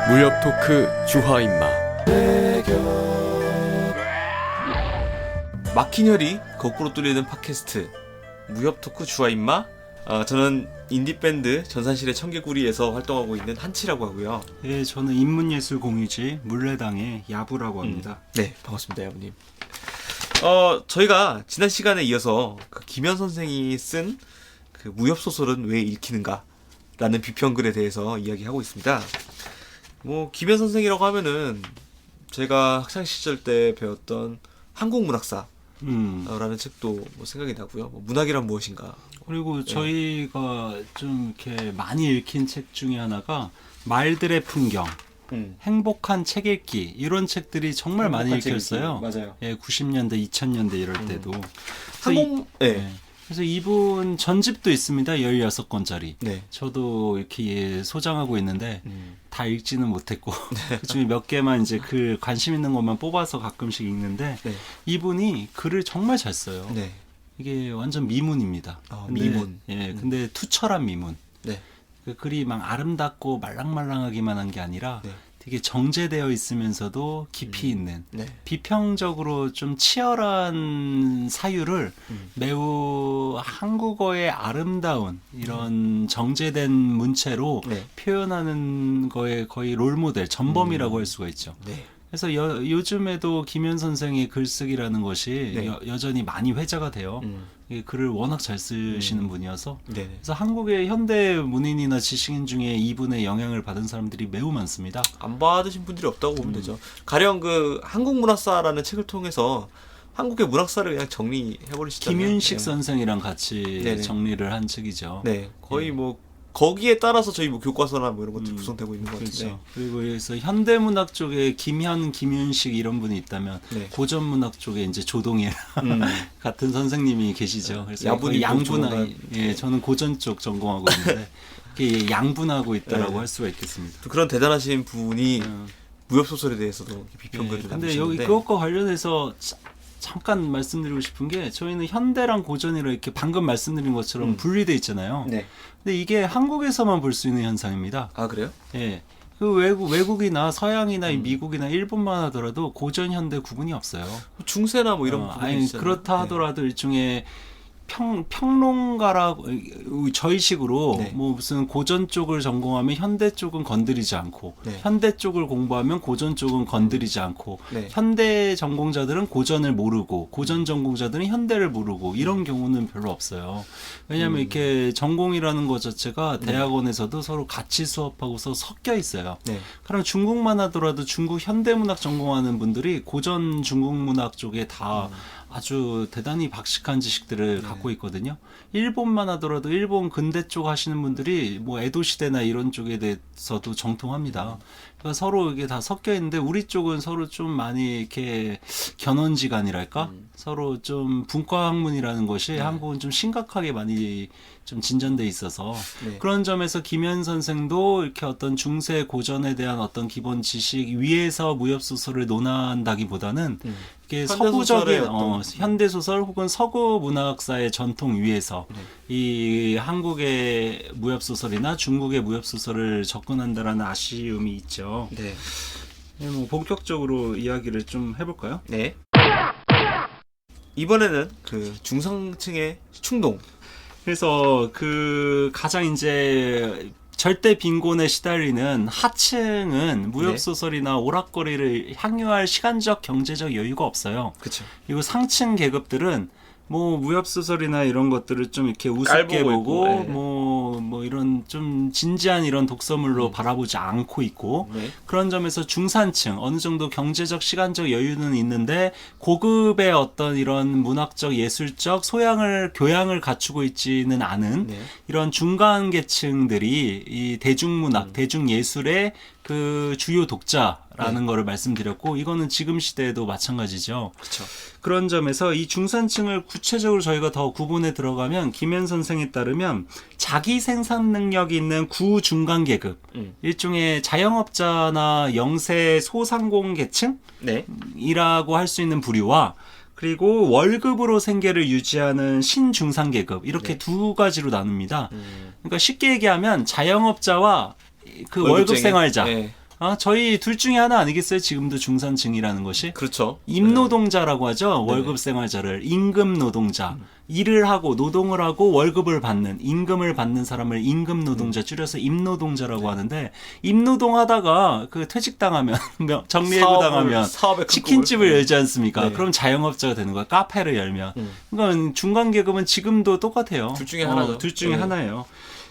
무협 토크 주화인마. 막힌 혈이 거꾸로 뚫리는 팟캐스트 무협 토크 주화인마. 저는 인디밴드 전산실의 청개구리에서 활동하고 있는 한치라고 하고요. 예, 저는 인문예술공유지 물레당의 야부라고 합니다. 네, 반갑습니다, 야부님. 저희가 지난 시간에 이어서 그 김현 선생이 쓴 그 무협 소설은 왜 읽히는가? 라는 비평글에 대해서 이야기하고 있습니다. 뭐 김현 선생이라고 하면은 제가 학창 시절 때 배웠던 한국문학사 라는 책도 뭐 생각이 나고요. 뭐 문학이란 무엇인가. 그리고 저희가 좀 이렇게 많이 읽힌 책 중에 하나가 말들의 풍경, 행복한 책 읽기 이런 책들이 정말 많이 읽혔어요. 맞아요. 예, 90년대, 2000년대 이럴 때도. 그래서 이분 전집도 있습니다. 16권짜리. 네. 저도 이렇게 소장하고 있는데 다 읽지는 못했고 그중에 몇 개만 이제 그 관심 있는 것만 뽑아서 가끔씩 읽는데 네. 이분이 글을 정말 잘 써요. 네. 이게 완전 미문입니다. 미문. 예, 근데 투철한 미문. 네. 그 글이 막 아름답고 말랑말랑하기만 한 게 아니라 네. 되게 정제되어 있으면서도 깊이 있는 네. 비평적으로 좀 치열한 사유를 매우 한국어의 아름다운 이런 정제된 문체로 네. 표현하는 거에 거의 롤모델, 전범이라고 할 수가 있죠. 네. 그래서 요즘에도 김현 선생의 글쓰기라는 것이 네. 여전히 많이 회자가 돼요. 이 글을 워낙 잘 쓰시는 분이어서. 네. 그래서 한국의 현대 문인이나 지식인 중에 이분의 영향을 받은 사람들이 매우 많습니다. 안 받으신 분들이 없다고 보면 되죠. 가령 그 한국문학사라는 책을 통해서 한국의 문학사를 그냥 정리해버리시잖아요. 김윤식 네. 선생이랑 같이 네네. 정리를 한 책이죠. 네, 거의 뭐 거기에 따라서 저희 뭐 교과서나 뭐 이런 것들이 구성되고 있는 것 같은데. 그렇죠. 그리고 여기서 현대문학 쪽에 김현, 김윤식 이런 분이 있다면 네. 고전문학 쪽에 이제 조동일 같은 선생님이 계시죠. 그래서 야분이 양분하. 네. 예, 저는 고전 쪽 전공하고 있는데 이게 양분하고 있다라고 할 수가 있겠습니다. 또 그런 대단하신 분이 무협 소설에 대해서도 비평글을 근데 남기시는데. 여기 그것과 관련해서 잠깐 말씀드리고 싶은 게 저희는 현대랑 고전이라 이렇게 방금 말씀드린 것처럼 분리돼 있잖아요. 네. 근데 이게 한국에서만 볼 수 있는 현상입니다. 아, 그래요? 예. 그 외국이나 서양이나 미국이나 일본만 하더라도 고전 현대 구분이 없어요. 중세나 뭐 이런 부분이 아니 있잖아요. 그렇다 하더라도 일종의 평론가라 저희식으로 네. 뭐 무슨 고전 쪽을 전공하면 현대 쪽은 건드리지 않고 네. 현대 쪽을 공부하면 고전 쪽은 건드리지 않고 네. 현대 전공자들은 고전을 모르고 고전 전공자들은 현대를 모르고 이런 경우는 별로 없어요. 왜냐하면 이렇게 전공이라는 것 자체가 대학원에서도 서로 같이 수업하고서 섞여 있어요. 네. 그럼 중국만 하더라도 중국 현대문학 전공하는 분들이 고전 중국문학 쪽에 다 아주 대단히 박식한 지식들을 갖고 있거든요. 일본만 하더라도 일본 근대 쪽 하시는 분들이 뭐 에도 시대나 이런 쪽에 대해서도 정통합니다. 그러니까 서로 이게 다 섞여 있는데 우리 쪽은 서로 좀 많이 이렇게 견원지간이랄까? 서로 좀 분과 학문이라는 것이 한국은 좀 심각하게 많이 좀 진전돼 있어서 네. 그런 점에서 김현 선생도 이렇게 어떤 중세 고전에 대한 어떤 기본 지식 위에서 무협 소설을 논한다기보다는 이게 현대소설의 서구적인 어떤 현대 소설 혹은 서구 문학사의 전통 위에서 이 한국의 무협 소설이나 중국의 무협 소설을 접근한다라는 아쉬움이 있죠. 네. 네, 뭐 본격적으로 이야기를 좀 해볼까요? 네. 이번에는 그 중상층의 충동. 그래서 그 가장 이제 절대 빈곤에 시달리는 하층은 무협 소설이나 오락거리를 향유할 시간적 경제적 여유가 없어요. 그렇죠. 그리고 상층 계급들은 뭐 무협 소설이나 이런 것들을 좀 이렇게 우습게 깔보고 보고 있고, 네. 뭐 이런 좀 진지한 이런 독서물로 바라보지 않고 있고 네. 그런 점에서 중산층 어느 정도 경제적 시간적 여유는 있는데 고급의 어떤 이런 문학적 예술적 교양을 갖추고 있지는 않은 네. 이런 중간 계층들이 이 대중문학 대중예술의 그 주요 독자라는 거를 말씀드렸고 이거는 지금 시대에도 마찬가지죠. 그렇죠. 그런 점에서 이 중산층을 구체적으로 저희가 더 구분해 들어가면 김현 선생에 따르면 자기 생산 능력이 있는 구중간 계급, 일종의 자영업자나 영세 소상공 계층이라고 네. 할 수 있는 부류와 그리고 월급으로 생계를 유지하는 신중산 계급 이렇게 두 가지로 나눕니다. 그러니까 쉽게 얘기하면 자영업자와 그 월급 월급쟁이. 생활자 네. 저희 둘 중에 하나 아니겠어요? 지금도 중산층이라는 것이. 그렇죠. 임노동자라고 하죠. 네. 월급 생활자를. 임금 노동자. 일을 하고 노동을 하고 월급을 받는, 임금을 받는 사람을 임금 노동자 줄여서 임노동자라고 하는데, 임노동 하다가 그 퇴직당하면, 정리해고 당하면 사업의 큰 치킨집을 꿈을. 열지 않습니까? 네. 그럼 자영업자가 되는 거야. 카페를 열면. 그러니까 중간계급은 지금도 똑같아요. 둘 중에 하나죠. 둘 중에 네. 하나예요.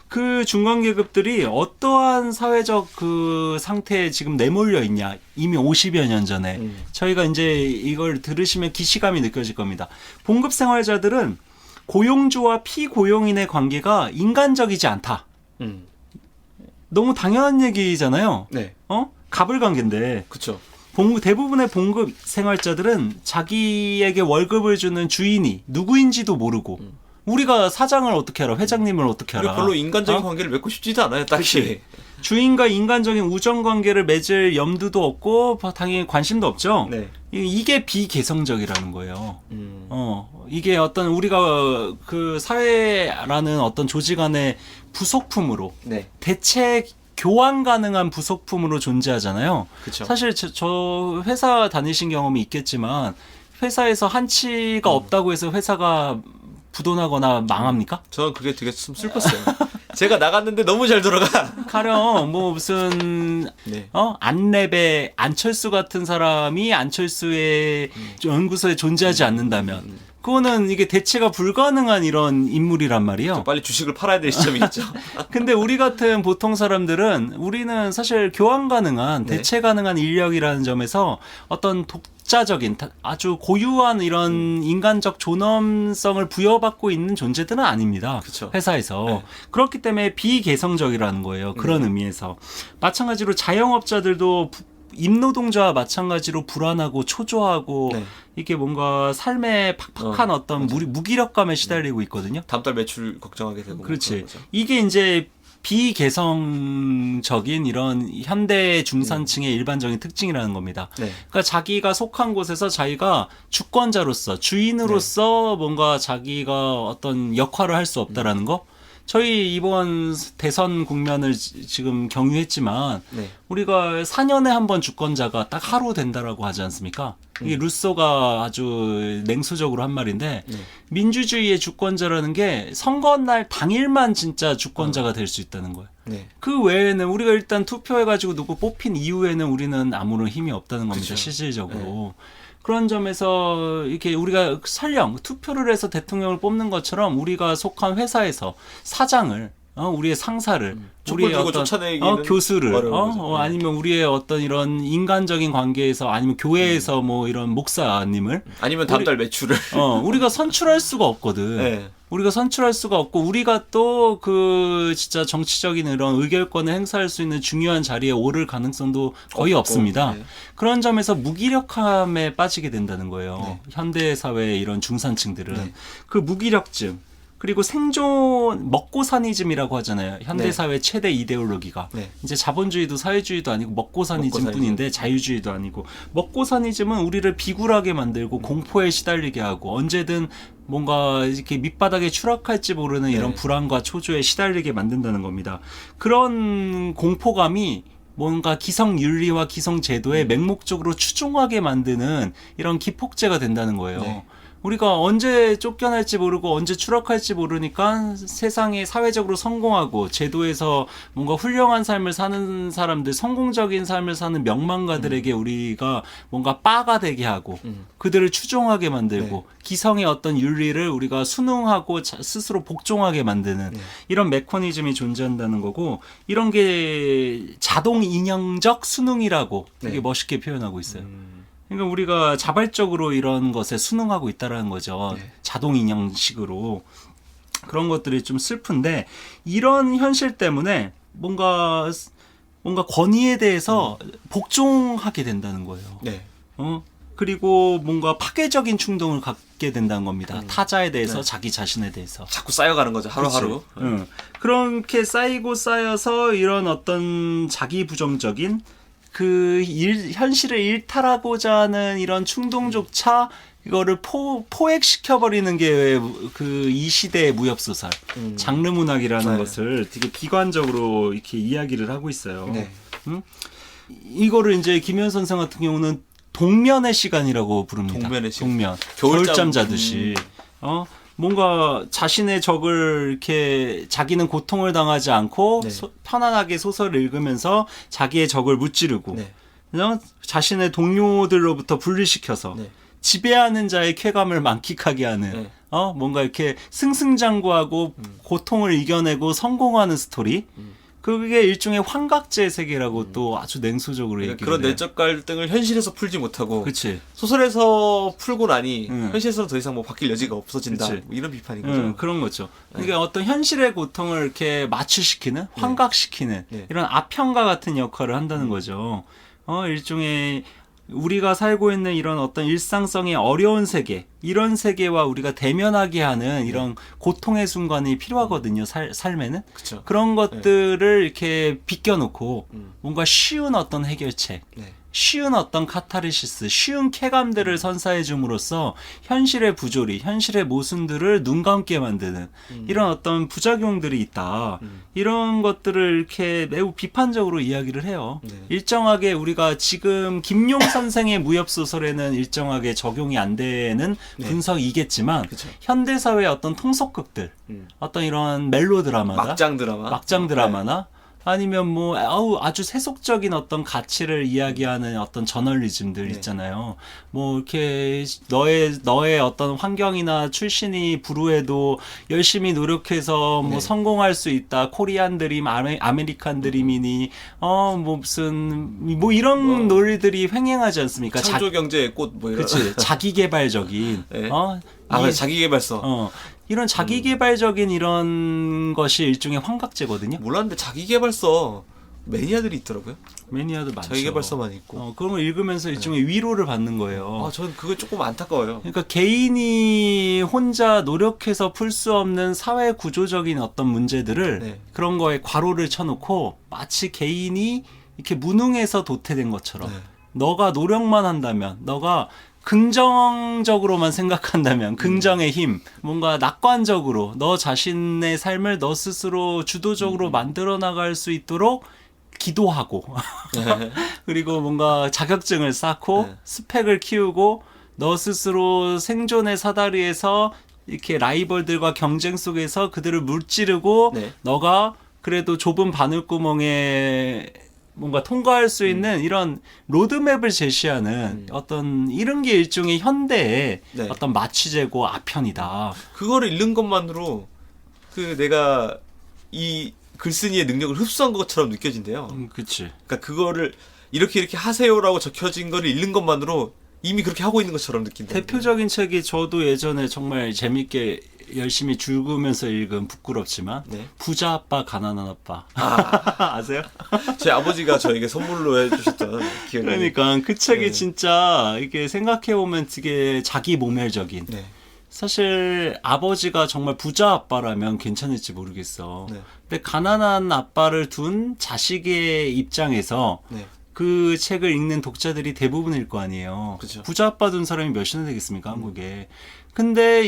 그 중간계급들이 어떠한 사회적 그 상태에 지금 내몰려 있냐. 이미 50여 년 전에. 저희가 이제 이걸 들으시면 기시감이 느껴질 겁니다. 봉급 생활자들은 고용주와 피고용인의 관계가 인간적이지 않다. 음. 너무 당연한 얘기잖아요. 네. 갑을 관계인데. 그렇죠. 대부분의 봉급 생활자들은 자기에게 월급을 주는 주인이 누구인지도 모르고 우리가 사장을 어떻게 알아? 회장님을 어떻게 알아? 별로 인간적인 관계를 맺고 싶지도 않아요, 딱히. 주인과 인간적인 우정 관계를 맺을 염두도 없고 당연히 관심도 없죠. 네. 이게 비개성적이라는 거예요. 음. 이게 어떤 우리가 그 사회라는 어떤 조직 안에 부속품으로 네. 대체 교환 가능한 부속품으로 존재하잖아요. 그쵸. 사실 저 회사 다니신 경험이 있겠지만 회사에서 한치가 없다고 해서 회사가 부도나거나 망합니까? 저는 그게 되게 좀 슬펐어요. 제가 나갔는데 너무 잘 돌아가. 가령 뭐 무슨 네. 안랩의 안철수 같은 사람이 안철수의 연구소에 존재하지 않는다면 그거는 이게 대체가 불가능한 이런 인물이란 말이에요. 빨리 주식을 팔아야 될 시점이겠죠. 근데 우리 같은 보통 사람들은 우리는 사실 교환 가능한 네. 대체 가능한 인력이라는 점에서 어떤 독자적인 아주 고유한 이런 인간적 존엄성을 부여받고 있는 존재들은 아닙니다. 그쵸. 회사에서. 네. 그렇기 때문에 비개성적이라는 거예요. 그런 의미에서. 마찬가지로 자영업자들도 임노동자와 마찬가지로 불안하고 초조하고 네. 이게 뭔가 삶에 팍팍한 어떤 무기력감에 시달리고 있거든요. 다음 달 매출 걱정하게 되고. 그렇지. 그런 거죠. 이게 이제 비개성적인 이런 현대 중산층의 일반적인 특징이라는 겁니다. 네. 그러니까 자기가 속한 곳에서 자기가 주권자로서 주인으로서 뭔가 자기가 어떤 역할을 할 수 없다라는 거. 저희 이번 대선 국면을 지금 경유했지만 네. 우리가 4년에 한 번 주권자가 딱 하루 된다라고 하지 않습니까? 이게 루소가 아주 냉소적으로 한 말인데 네. 민주주의의 주권자라는 게 선거날 당일만 진짜 주권자가 될 수 있다는 거예요. 네. 그 외에는 우리가 일단 투표해가지고 누구 뽑힌 이후에는 우리는 아무런 힘이 없다는 겁니다. 그쵸. 실질적으로. 그런 점에서 이렇게 우리가 설령 투표를 해서 대통령을 뽑는 것처럼 우리가 속한 회사에서 사장을 우리의 상사를 촛불 우리의 들고 어떤 쫓아내기는 교수를 어려운 거죠. 네. 아니면 우리의 어떤 이런 인간적인 관계에서 아니면 교회에서 뭐 이런 목사님을 아니면 다음 달 매출을. 우리가 선출할 수가 없거든. 네. 우리가 선출할 수가 없고 우리가 또 그 진짜 정치적인 이런 의결권을 행사할 수 있는 중요한 자리에 오를 가능성도 거의 없고, 없습니다. 네. 그런 점에서 무기력함에 빠지게 된다는 거예요. 네. 현대 사회의 이런 중산층들은 네. 그 무기력증 그리고 생존 먹고사니즘이라고 하잖아요. 현대 네. 사회 최대 이데올로기가 네. 이제 자본주의도 사회주의도 아니고 먹고사니즘뿐인데 자유주의도 아니고 먹고사니즘은 우리를 비굴하게 만들고 공포에 시달리게 하고 언제든 뭔가 이렇게 밑바닥에 추락할지 모르는 이런 네. 불안과 초조에 시달리게 만든다는 겁니다. 그런 공포감이 뭔가 기성윤리와 기성제도에 맹목적으로 추종하게 만드는 이런 기폭제가 된다는 거예요. 네. 우리가 언제 쫓겨날지 모르고 언제 추락할지 모르니까 세상에 사회적으로 성공하고 제도에서 뭔가 훌륭한 삶을 사는 사람들, 성공적인 삶을 사는 명망가들에게 우리가 뭔가 빠가 되게 하고 그들을 추종하게 만들고 기성의 어떤 윤리를 우리가 순응하고 스스로 복종하게 만드는 이런 메커니즘이 존재한다는 거고 이런 게 자동 인형적 순응이라고 되게 멋있게 표현하고 있어요. 그러니까 우리가 자발적으로 이런 것에 순응하고 있다라는 거죠. 자동 인형식으로. 그런 것들이 좀 슬픈데 이런 현실 때문에 뭔가 권위에 대해서 복종하게 된다는 거예요. 네. 그리고 뭔가 파괴적인 충동을 갖게 된다는 겁니다. 타자에 대해서 자기 자신에 대해서. 자꾸 쌓여가는 거죠. 하루하루. 그렇게 쌓이고 쌓여서 이런 어떤 자기 부정적인 그 현실을 일탈하고자 하는 이런 충동조차 이거를 포획시켜버리는 게 그 이 시대의 무협소설, 장르문학이라는 네. 것을 되게 비관적으로 이렇게 이야기를 하고 있어요. 네. 이거를 이제 김현 선생 같은 경우는 동면의 시간이라고 부릅니다. 동면의 시간. 동면. 겨울잠. 겨울잠 자듯이. 뭔가 자신의 적을 이렇게 자기는 고통을 당하지 않고 네. 편안하게 소설을 읽으면서 자기의 적을 무찌르고 네. 그냥 자신의 동료들로부터 분리시켜서 네. 지배하는 자의 쾌감을 만끽하게 하는 네. 뭔가 이렇게 승승장구하고 고통을 이겨내고 성공하는 스토리. 그게 일종의 환각제 세계라고 또 아주 냉소적으로 그러니까 얘기를 그런 해요. 내적 갈등을 현실에서 풀지 못하고 그치. 소설에서 풀고 나니 응. 현실에서는 더 이상 뭐 바뀔 여지가 없어진다. 그치. 뭐 이런 비판인 거죠. 그런 거죠. 그러니까 어떤 현실의 고통을 이렇게 마취시키는, 환각시키는 네. 이런 아평가 같은 역할을 한다는 거죠. 일종의 우리가 살고 있는 이런 어떤 일상성의 어려운 세계, 이런 세계와 우리가 대면하게 하는 이런 고통의 순간이 필요하거든요. 삶에는. 그렇죠. 그런 것들을 이렇게 비껴놓고 음. 뭔가 쉬운 어떤 해결책, 네. 쉬운 어떤 카타르시스, 쉬운 쾌감들을 선사해 줌으로써 현실의 부조리, 현실의 모순들을 눈 감게 만드는 이런 어떤 부작용들이 있다. 이런 것들을 이렇게 매우 비판적으로 이야기를 해요. 네. 일정하게 우리가 지금 김용 선생의 무협소설에는 일정하게 적용이 안 되는 네. 분석이겠지만 그쵸. 현대사회의 어떤 통속극들, 어떤 이런 멜로드라마나 막장 드라마. 막장 드라마나 아니면 뭐 아주 세속적인 어떤 가치를 이야기하는 어떤 저널리즘들 네. 있잖아요. 뭐 이렇게 너의 어떤 환경이나 출신이 불우해도 열심히 노력해서 뭐 네. 성공할 수 있다. 코리안 드림, 아메리칸 드림이니 뭐 무슨 뭐 이런 논리들이 횡행하지 않습니까? 창조 경제의 꽃 뭐 이런. 그치. 자기개발적인 네. 이- 자기개발서. 이런 자기개발적인 이런 것이 일종의 환각제거든요. 몰랐는데 자기개발서 매니아들이 있더라고요. 매니아도 많죠. 자기개발서만 있고. 그런 걸 읽으면서 일종의 위로를 받는 거예요. 저는 그거 조금 안타까워요. 그러니까 개인이 혼자 노력해서 풀 수 없는 사회 구조적인 어떤 문제들을 네. 그런 거에 괄호를 쳐놓고 마치 개인이 이렇게 무능해서 도태된 것처럼 네. 너가 노력만 한다면, 너가 긍정적으로만 생각한다면, 긍정의 힘, 뭔가 낙관적으로 너 자신의 삶을 너 스스로 주도적으로 만들어 나갈 수 있도록 기도하고 그리고 뭔가 자격증을 쌓고 네. 스펙을 키우고 너 스스로 생존의 사다리에서 이렇게 라이벌들과 경쟁 속에서 그들을 물찌르고 네. 너가 그래도 좁은 바늘구멍에 뭔가 통과할 수 있는 이런 로드맵을 제시하는 어떤 이런 게 일종의 현대의 네. 어떤 마취제고 아편이다. 그거를 읽는 것만으로 내가 이 글쓴이의 능력을 흡수한 것처럼 느껴진대요. 그치. 그러니까 그거를 이렇게 하세요라고 적혀진 거를 읽는 것만으로 이미 그렇게 하고 있는 것처럼 느낀다. 대표적인 책이 저도 예전에 정말 재밌게 열심히 죽으면서 읽은 부끄럽지만 네. 부자 아빠 가난한 아빠 아세요? 제 아버지가 저에게 선물로 해주셨던 기억이 나요. 그러니까 그 책이 네. 진짜 이게 생각해 보면 되게 자기 모멸적인. 네. 사실 아버지가 정말 부자 아빠라면 괜찮을지 모르겠어. 네. 근데 가난한 아빠를 둔 자식의 입장에서 네. 그 책을 읽는 독자들이 대부분일 거 아니에요. 그쵸. 부자 아빠 둔 사람이 몇이나 되겠습니까, 한국에. 근데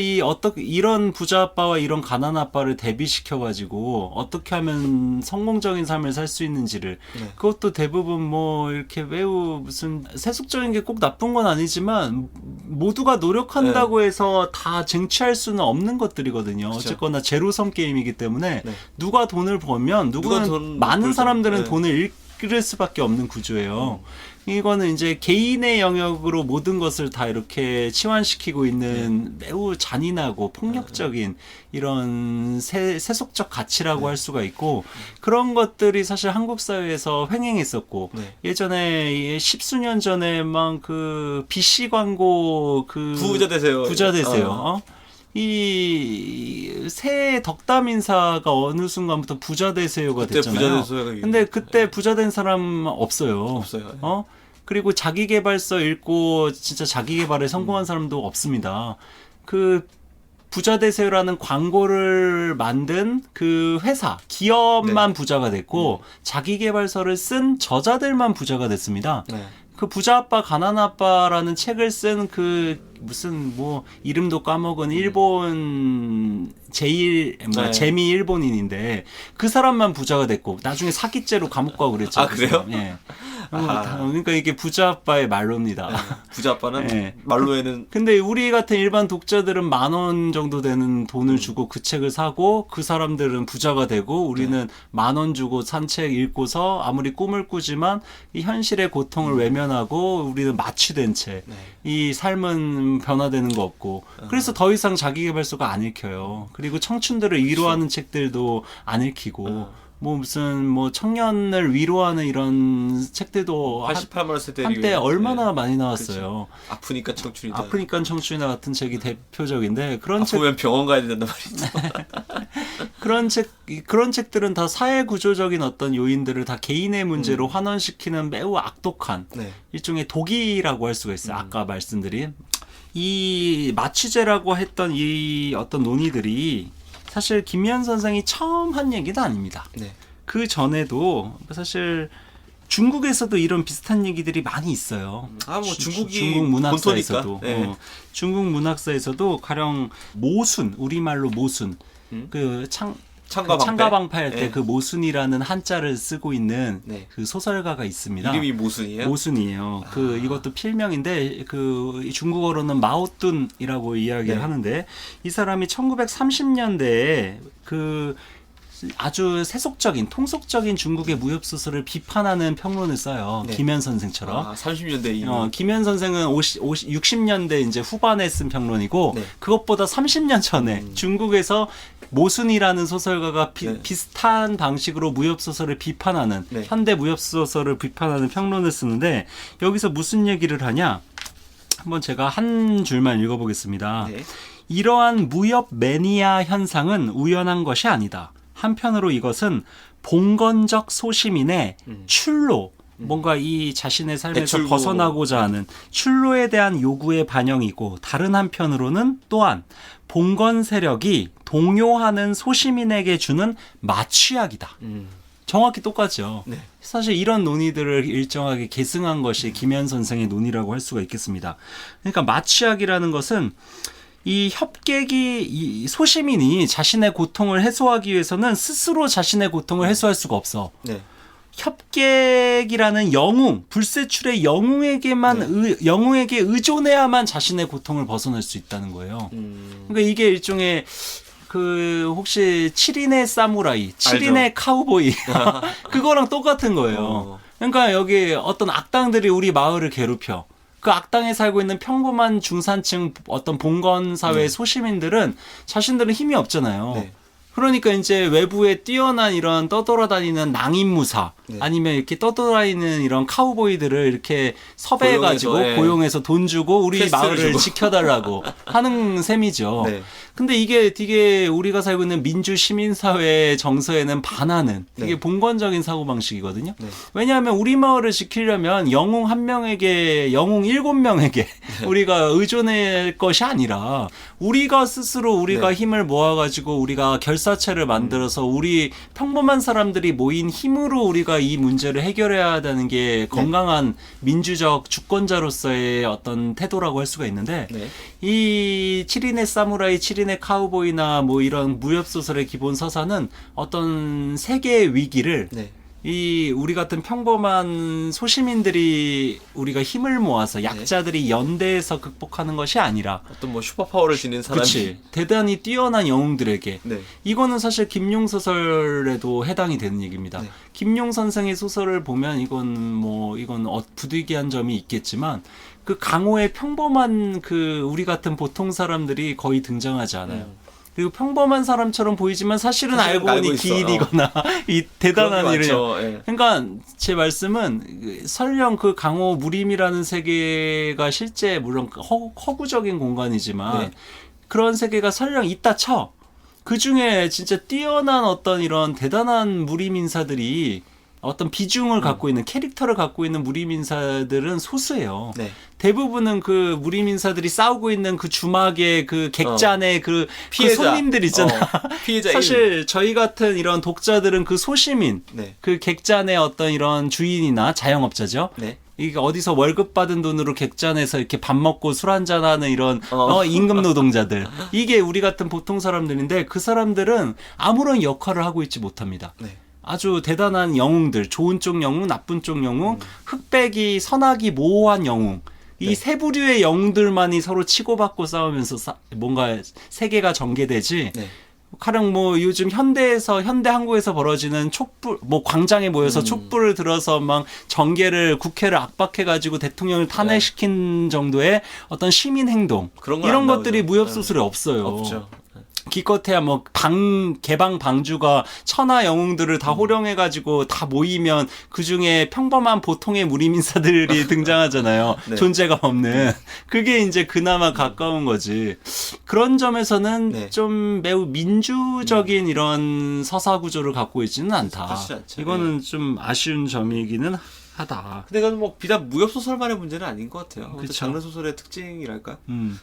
이런 부자 아빠와 이런 가난 아빠를 대비시켜가지고 어떻게 하면 성공적인 삶을 살 수 있는지를 네. 그것도 대부분 뭐 이렇게 매우 무슨 세속적인 게 꼭 나쁜 건 아니지만 모두가 노력한다고 해서 다 쟁취할 수는 없는 것들이거든요. 그쵸. 어쨌거나 제로섬 게임이기 때문에 네. 누가 돈을 벌면 누가 돈 많은 벌죠. 사람들은 네. 돈을 잃을 수밖에 없는 구조예요. 이거는 이제 개인의 영역으로 모든 것을 다 이렇게 치환시키고 있는 매우 잔인하고 폭력적인 이런 세속적 가치라고 할 수가 있고 그런 것들이 사실 한국 사회에서 횡행했었고 네. 예전에 십수년 전에 막 그 BC 광고 부자 되세요. 부자 되세요. 이 새 덕담 인사가 어느 순간부터 부자 되세요가 그때 됐잖아요. 부자 되세요가 근데 그때 부자 된 사람 없어요. 없어요. 그리고 자기계발서 읽고 진짜 자기계발에 성공한 사람도 없습니다. 그 부자 되세요라는 광고를 만든 그 회사, 기업만 부자가 됐고 자기계발서를 쓴 저자들만 부자가 됐습니다. 네. 그 부자 아빠 가난 아빠라는 책을 쓴 그 무슨 뭐 이름도 까먹은 일본 네. 재미 일본인인데 그 사람만 부자가 됐고 나중에 사기죄로 감옥 가고 그랬죠. 아, 그 그래요? 사람. 예. 그러니까 이게 부자 아빠의 말로입니다. 부자 아빠는 네. 말로에는 근데 우리 같은 일반 독자들은 10,000원 정도 되는 돈을 주고 그 책을 사고 그 사람들은 부자가 되고 우리는 10,000원 주고 산 책 읽고서 아무리 꿈을 꾸지만 이 현실의 고통을 외면하고 우리는 마취된 채 이 삶은 변화되는 거 없고 그래서 더 이상 자기계발서가 안 읽혀요. 그리고 청춘들을 위로하는 책들도 안 읽히고 뭐 무슨 뭐 청년을 위로하는 이런 책들도 88만 원 세대를 한때 위해. 얼마나 많이 나왔어요. 아프니까 청춘이다. 아프니까 청춘이다 같은 책이 대표적인데 그런 책 아프면 병원 가야 된단 말이죠. 그런 책들은 다 사회 구조적인 어떤 요인들을 다 개인의 문제로 환원시키는 매우 악독한 네. 일종의 독이라고 할 수가 있어요. 아까 말씀드린 이 마취제라고 했던 이 어떤 논의들이 사실 김미연 선생이 처음 한 얘기도 아닙니다. 네. 그 전에도 사실 중국에서도 이런 비슷한 얘기들이 많이 있어요. 뭐 중국이 중국 문학사에서도 본토니까. 네. 중국 문학사에서도 가령 모순 우리말로 모순 그 창가방패 할 때 그 모순이라는 한자를 쓰고 있는 네. 그 소설가가 있습니다. 이름이 모순이에요? 모순이에요. 그 이것도 필명인데 그 중국어로는 마오뚱이라고 이야기를 네. 하는데 이 사람이 1930년대에 그 아주 세속적인 통속적인 중국의 무협 소설을 비판하는 평론을 써요. 네. 김현 선생처럼. 30년대 이후. 김현 선생은 60년대 이제 후반에 쓴 평론이고 네. 그것보다 30년 전에 중국에서 모순이라는 소설가가 네. 비슷한 방식으로 무협 소설을 비판하는 네. 현대 무협 소설을 비판하는 평론을 쓰는데 여기서 무슨 얘기를 하냐? 한번 제가 한 줄만 읽어보겠습니다. 네. 이러한 무협 매니아 현상은 우연한 것이 아니다. 한편으로 이것은 봉건적 소시민의 출로, 뭔가 이 자신의 삶에서 대출구. 벗어나고자 하는 출로에 대한 요구의 반영이고 다른 한편으로는 또한 봉건 세력이 동요하는 소시민에게 주는 마취약이다. 정확히 똑같죠. 네. 사실 이런 논의들을 일정하게 계승한 것이 김현 선생의 논의라고 할 수가 있겠습니다. 그러니까 마취약이라는 것은 이 협객이 이 소시민이 자신의 고통을 해소하기 위해서는 스스로 자신의 고통을 해소할 수가 없어. 네. 협객이라는 영웅, 불세출의 영웅에게만 영웅에게 의존해야만 자신의 고통을 벗어날 수 있다는 거예요. 그러니까 이게 일종의 그 혹시 7인의 사무라이, 7인의 카우보이 그거랑 똑같은 거예요. 그러니까 여기 어떤 악당들이 우리 마을을 괴롭혀. 그 악당에 살고 있는 평범한 중산층 어떤 봉건 사회의 소시민들은 자신들은 힘이 없잖아요. 네. 그러니까 이제 외부에 뛰어난 이런 떠돌아다니는 낭인무사 아니면 이렇게 떠돌아다니는 이런 카우보이들을 이렇게 섭외해가지고 고용해서 돈 주고 우리 마을을 주고. 지켜달라고 하는 셈이죠. 네. 근데 이게 되게 우리가 살고 있는 민주 시민사회의 정서에는 반하는 되게 봉건적인 사고방식이거든요. 네. 왜냐하면 우리 마을을 지키려면 영웅 1명에게, 영웅 7명에게 우리가 의존할 것이 아니라 우리가 스스로 우리가 힘을 모아가지고 우리가 결사체를 만들어서 우리 평범한 사람들이 모인 힘으로 우리가 이 문제를 해결해야 한다는 게 건강한 민주적 주권자로서의 어떤 태도라고 할 수가 있는데 이 7인의 사무라이, 7인의 카우보이나 뭐 이런 무협소설의 기본 서사는 어떤 세계의 위기를 이 우리 같은 평범한 소시민들이 우리가 힘을 모아서 약자들이 연대해서 극복하는 것이 아니라 어떤 뭐 슈퍼파워를 지닌 사람이 그치, 대단히 뛰어난 영웅들에게 이거는 사실 김용 소설에도 해당이 되는 얘기입니다. 김용 선생의 소설을 보면 이건 부득이한 점이 있겠지만 그 강호의 평범한 그 우리 같은 보통 사람들이 거의 등장하지 않아요. 그리고 평범한 사람처럼 보이지만 사실은 알고 보니 기인이거나 이 대단한 일을. 그러니까 제 말씀은 설령 그 강호 무림이라는 세계가 실제 물론 허구적인 공간이지만 그런 세계가 설령 있다 쳐. 그 중에 진짜 뛰어난 어떤 이런 대단한 무림 인사들이 어떤 비중을 갖고 있는 캐릭터를 갖고 있는 무림 인사들은 소수예요. 대부분은 그 무림 인사들이 싸우고 있는 그 주막의 그 객잔의 그 손님들 있잖아. 피해자 사실 저희 같은 이런 독자들은 그 소시민, 그 객잔의 어떤 이런 주인이나 자영업자죠. 이게 어디서 월급 받은 돈으로 객잔에서 이렇게 밥 먹고 술 한잔하는 이런 임금 노동자들. 이게 우리 같은 보통 사람들인데 그 사람들은 아무런 역할을 하고 있지 못합니다. 아주 대단한 영웅들, 좋은 쪽 영웅, 나쁜 쪽 영웅, 흑백이, 선악이, 모호한 영웅. 이 네. 세 부류의 영웅들만이 서로 치고받고 싸우면서 뭔가 세계가 전개되지. 네. 가령 뭐 요즘 현대 한국에서 벌어지는 촛불, 뭐 광장에 모여서 촛불을 들어서 막 정계를, 국회를 압박해가지고 대통령을 탄핵시킨 정도의 어떤 시민 행동. 그런 건 이런 안 것들이 나오죠. 무협소설에 없어요. 없죠. 기껏해야 뭐 개방 방주가 천하 영웅들을 다 호령해가지고 다 모이면 그 중에 평범한 보통의 무림인사들이 등장하잖아요. 네. 존재감 없는. 그게 이제 그나마 가까운 거지. 그런 점에서는 네. 좀 매우 민주적인 이런 서사 구조를 갖고 있지는 않다. 그렇지 않죠. 이거는 좀 아쉬운 점이기는 하다. 근데 이건 뭐 비단 무협 소설만의 문제는 아닌 것 같아요. 그쵸. 장르 소설의 특징이랄까. 음.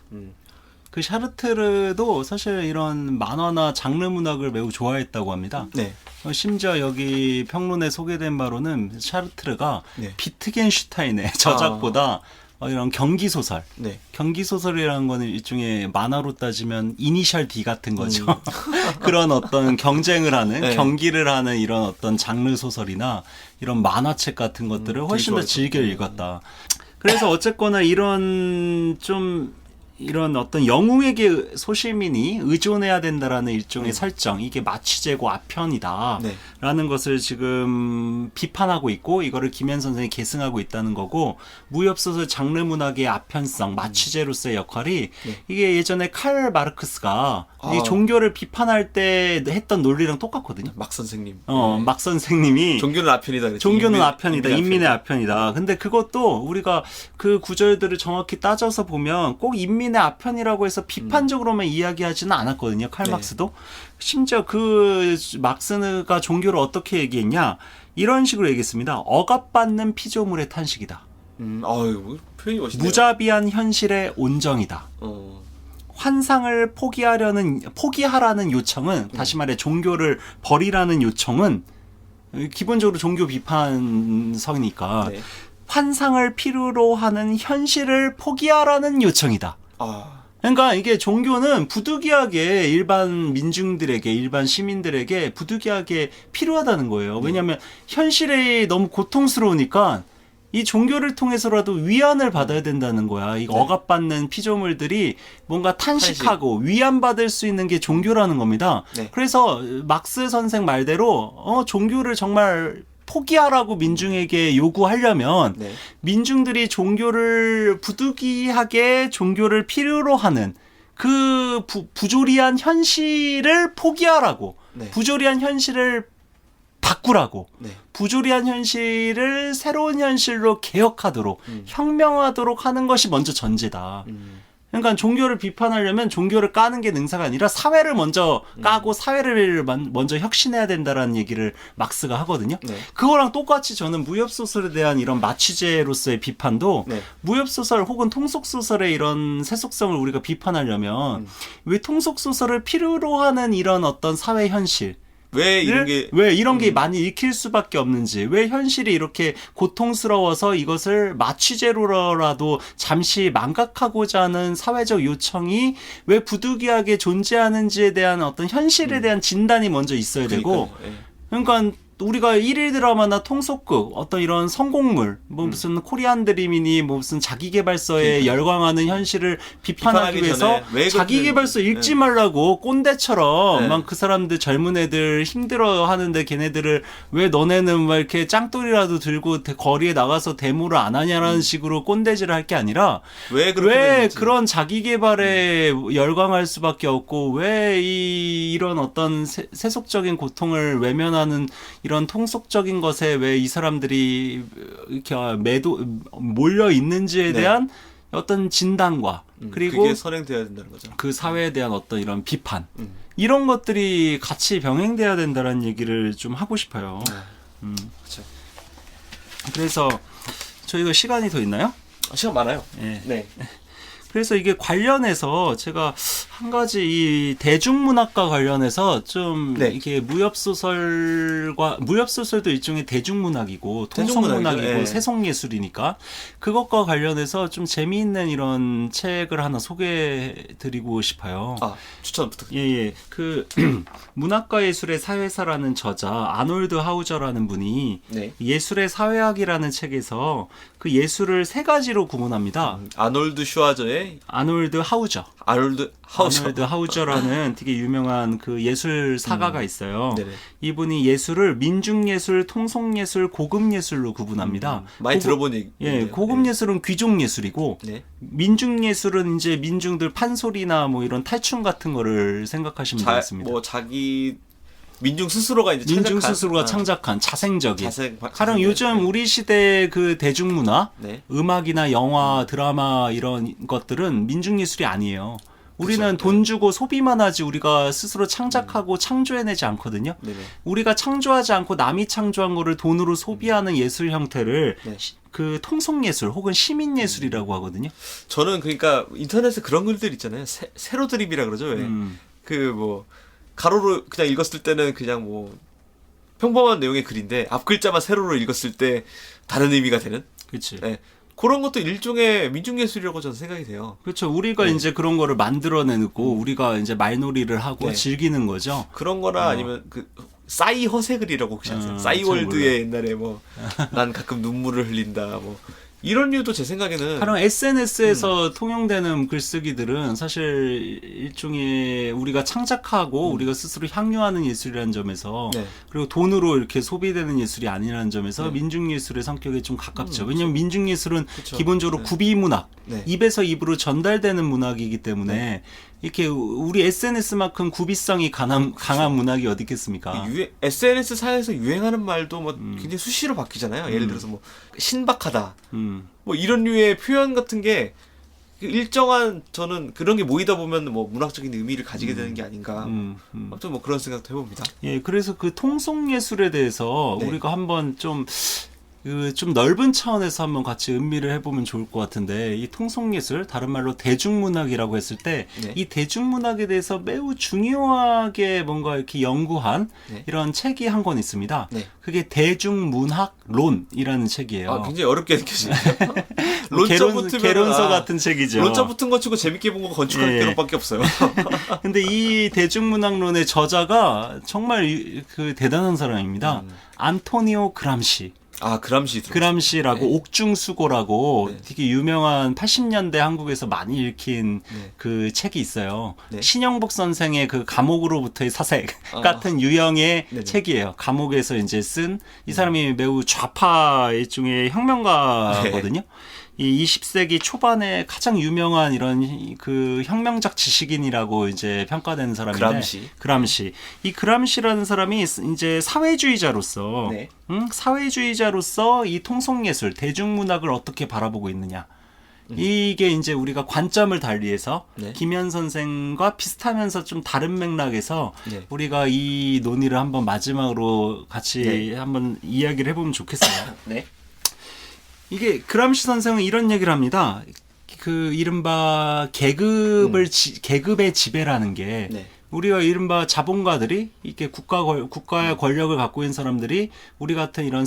그 샤르트르도 사실 이런 만화나 장르 문학을 매우 좋아했다고 합니다. 네. 심지어 여기 평론에 소개된 바로는 샤르트르가 네. 비트겐슈타인의 저작보다 이런 경기소설, 네. 경기소설이라는 거는 일종의 만화로 따지면 이니셜 D 같은 거죠. 그런 어떤 경쟁을 하는, 네. 경기를 하는 이런 어떤 장르 소설이나 이런 만화책 같은 것들을 훨씬 더 좋아했죠. 즐겨 읽었다. 그래서 어쨌거나 이런 어떤 영웅에게 소시민이 의존해야 된다라는 일종의 설정, 이게 마취제고 아편이다. 네. 라는 것을 지금 비판하고 있고, 이거를 김현 선생이 계승하고 있다는 거고, 무협소설 장르 문학의 아편성, 마취제로서의 역할이, 네. 이게 예전에 칼 마르크스가 이 아. 종교를 비판할 때 했던 논리랑 똑같거든요. 막 선생님. 막 선생님이 종교는 아편이다. 그랬죠. 종교는 인민- 아편이다. 인민의 아편이다. 근데 그것도 우리가 그 구절들을 정확히 따져서 보면 꼭 인민의 아편이라고 해서 비판적으로만 이야기하지는 않았거든요. 칼 네. 막스도. 심지어 그 막스가 종교를 어떻게 얘기했냐. 이런 식으로 얘기했습니다. 억압받는 피조물의 탄식이다. 뭐 표현이 멋있네요. 무자비한 현실의 온정이다. 환상을 포기하라는 요청은, 다시 말해 종교를 버리라는 요청은 기본적으로 종교 비판성이니까 네. 환상을 필요로 하는 현실을 포기하라는 요청이다. 그러니까 이게 종교는 부득이하게 일반 민중들에게, 일반 시민들에게 부득이하게 필요하다는 거예요. 왜냐하면 현실이 너무 고통스러우니까 이 종교를 통해서라도 위안을 받아야 된다는 거야. 이 억압받는 피조물들이 뭔가 탄식하고 위안받을 수 있는 게 종교라는 겁니다. 네. 그래서 막스 선생 말대로 종교를 정말 포기하라고 민중에게 요구하려면 네. 민중들이 종교를 부득이하게 종교를 필요로 하는 그 부조리한 현실을 포기하라고, 네. 부조리한 현실을 바꾸라고, 네. 부조리한 현실을 새로운 현실로 개혁하도록, 혁명하도록 하는 것이 먼저 전제다. 그러니까 종교를 비판하려면 종교를 까는 게 능사가 아니라 사회를 먼저 까고 사회를 먼저 혁신해야 된다라는 얘기를 막스가 하거든요. 네. 그거랑 똑같이 저는 무협소설에 대한 이런 마취제로서의 비판도, 네. 무협소설 혹은 통속소설의 이런 세속성을 우리가 비판하려면 왜 통속소설을 필요로 하는 이런 어떤 사회 현실, 왜 이런 게 왜 이런 게 많이 읽힐 수밖에 없는지, 왜 현실이 이렇게 고통스러워서 이것을 마취제로라도 잠시 망각하고자 하는 사회적 요청이 왜 부득이하게 존재하는지에 대한 어떤 현실에 대한 진단이 먼저 있어야 되고, 그러니까요. 예. 그러니까 우리가 일일 드라마나 통속극, 어떤 이런 성공물, 뭐 무슨 코리안 드림이니 뭐 무슨 자기계발서에 열광하는 현실을 비판하기 비판하기 위해서 전에 왜 자기계발서 그런지, 읽지 말라고 꼰대처럼 네. 막 그 사람들, 젊은 애들 힘들어 하는데 걔네들을 왜 너네는 막 이렇게 짱돌이라도 들고 거리에 나가서 데모를 안 하냐라는 식으로 꼰대질을 할 게 아니라 왜 그렇게 왜 됐는지. 그런 자기계발에 열광할 수밖에 없고, 왜 이런 어떤 세속적인 고통을 외면하는 이런 통속적인 것에 왜 이 사람들이 이렇게 몰려 있는지에 네. 대한 어떤 진단과, 그리고 그게 선행돼야 된다는 거죠. 그 사회에 대한 어떤 이런 비판, 음. 이런 것들이 같이 병행돼야 된다는 얘기를 좀 하고 싶어요. 그렇죠. 그래서 저희가 시간이 더 있나요? 시간 많아요. 예. 네. 그래서 이게 관련해서 제가 한 가지 이 대중문학과 관련해서 좀 네. 이게 무협소설도 일종의 대중문학이고 대중문학이죠. 통성문학이고 예. 세속예술이니까 그것과 관련해서 좀 재미있는 이런 책을 하나 소개해드리고 싶어요. 아, 추천 부탁드립니다. 예. 그 문학과 예술의 사회사라는 저자 아놀드 하우저라는 분이 네. 예술의 사회학이라는 책에서 그 예술을 세 가지로 구분합니다. 아놀드 슈와저의 아놀드 하우저. 아놀드 하우저. 아놀드 하우저라는 되게 유명한 그 예술 사가가 있어요. 네네. 이분이 예술을 민중예술, 통속예술, 고급예술로 구분합니다. 많이 들어본 얘기. 예, 고급예술은 귀족예술이고 네. 민중예술은 이제 민중들 판소리나 뭐 이런 탈춤 같은 거를 생각하시면 되겠습니다. 뭐 자기 민중 스스로가 이제 민중 창작한, 스스로가 창작한 자생적인. 가령 자생- 요즘 우리 시대 그 대중문화, 네. 음악이나 영화, 드라마 이런 것들은 민중예술이 아니에요. 우리는 그쵸. 돈 주고 소비만 하지 우리가 스스로 창작하고 창조해내지 않거든요. 네네. 우리가 창조하지 않고 남이 창조한 거를 돈으로 소비하는 예술 형태를 네. 그 통속예술 혹은 시민예술이라고 하거든요. 저는 그러니까 인터넷에 그런 글들 있잖아요. 세로 드립이라 그러죠. 왜? 음, 그 뭐 가로로 그냥 읽었을 때는 그냥 뭐 평범한 내용의 글인데 앞 글자만 세로로 읽었을 때 다른 의미가 되는. 그렇지. 네. 그런 것도 일종의 민중예술이라고 저는 생각이 돼요. 그렇죠. 우리가 네. 이제 그런 거를 만들어내고 우리가 이제 말놀이를 하고 네. 즐기는 거죠. 그런 거나 아니면 그 싸이 허세글이라고 혹시 아세요? 싸이월드의 옛날에 뭐 난 가끔 눈물을 흘린다 뭐 이런 류도 제 생각에는 가령 SNS에서 통용되는 글쓰기들은 사실 일종의 우리가 창작하고 우리가 스스로 향유하는 예술이라는 점에서 네. 그리고 돈으로 이렇게 소비되는 예술이 아니라는 점에서 네. 민중예술의 성격에 좀 가깝죠. 왜냐하면 민중예술은 그쵸. 기본적으로 네. 구비문학, 네. 입에서 입으로 전달되는 문학이기 때문에 이렇게 우리 SNS만큼 구비성이 강한 문학이 어디 있겠습니까? SNS 상에서 유행하는 말도 뭐 굉장히 수시로 바뀌잖아요. 예를 들어서 뭐 신박하다 뭐 이런 류의 표현 같은 게 일정한 저는 그런 게 모이다 보면 뭐 문학적인 의미를 가지게 되는 게 아닌가. 아무튼 뭐 그런 생각도 해봅니다. 예, 그래서 그 통속예술에 대해서 네. 우리가 한번 좀 넓은 차원에서 한번 같이 음미를 해보면 좋을 것 같은데 이 통속예술, 다른 말로 대중문학이라고 했을 때 이 네. 대중문학에 대해서 매우 중요하게 뭔가 이렇게 연구한 네. 이런 책이 한 권 있습니다. 네. 그게 대중문학론이라는 책이에요. 아, 굉장히 어렵게 느껴지네요. 뭐 론자 붙으면 개론서 같은 책이죠. 론자 붙은 거 치고 재밌게 본 거 건축학 예. 개론밖에 없어요. 근데 이 대중문학론의 저자가 정말 그 대단한 사람입니다. 안토니오 그람시. 아, 그람시 들어. 그람시라고 네. 옥중수고라고 네. 되게 유명한 80년대 한국에서 많이 읽힌 네. 그 책이 있어요. 네. 신영복 선생의 그 감옥으로부터의 사색 아. 같은 유형의 네네. 책이에요. 감옥에서 이제 쓴 이 사람이 매우 좌파 일종의 혁명가거든요. 이 20세기 초반에 가장 유명한 이런 그 혁명적 지식인이라고 이제 평가되는 사람인데 그람시. 이 그람시라는 사람이 이제 사회주의자로서 네. 사회주의자로서 이 통속예술, 대중문학을 어떻게 바라보고 있느냐. 이게 이제 우리가 관점을 달리해서 네. 김현 선생과 비슷하면서 좀 다른 맥락에서 네. 우리가 이 논의를 한번 마지막으로 같이 네. 한번 이야기를 해보면 좋겠어요. 네. 이게 그람시 선생은 이런 얘기를 합니다. 그 이른바 계급의 지배라는 게 네. 우리가 이른바 자본가들이 이렇게 국가의 권력을 갖고 있는 사람들이 우리 같은 이런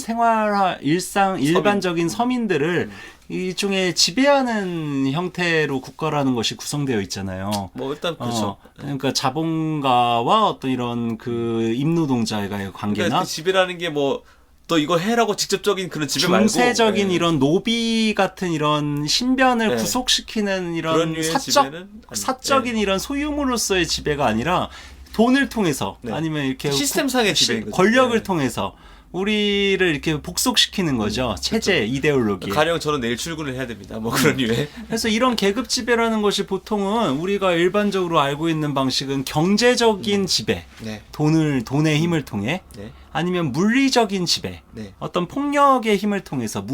일반적인 서민들을 일종의 지배하는 형태로 국가라는 것이 구성되어 있잖아요. 뭐 일단 그렇죠. 그러니까 자본가와 어떤 이런 그 임노동자의 관계나 그러니까 그 지배라는 게 뭐 또 이거 해라고 직접적인 그런 지배 말고 중세적인 네. 이런 노비 같은 이런 신변을 네. 구속시키는 그런 이런 류의 지배는 사적인 이런 소유물로서의 지배가 아니라 돈을 통해서 네. 아니면 이렇게 시스템상의 지배인 거죠. 권력을 네. 통해서 우리를 이렇게 복속시키는 거죠. 체제, 이데올로기. 가령 저는 내일 출근을 해야 됩니다. 뭐 그런 류의. 그래서 이런 계급 지배라는 것이 보통은 우리가 일반적으로 알고 있는 방식은 경제적인 지배, 네. 돈의 힘을 통해 네. 아니면 물리적인 지배, 네. 어떤 폭력의 힘을 통해서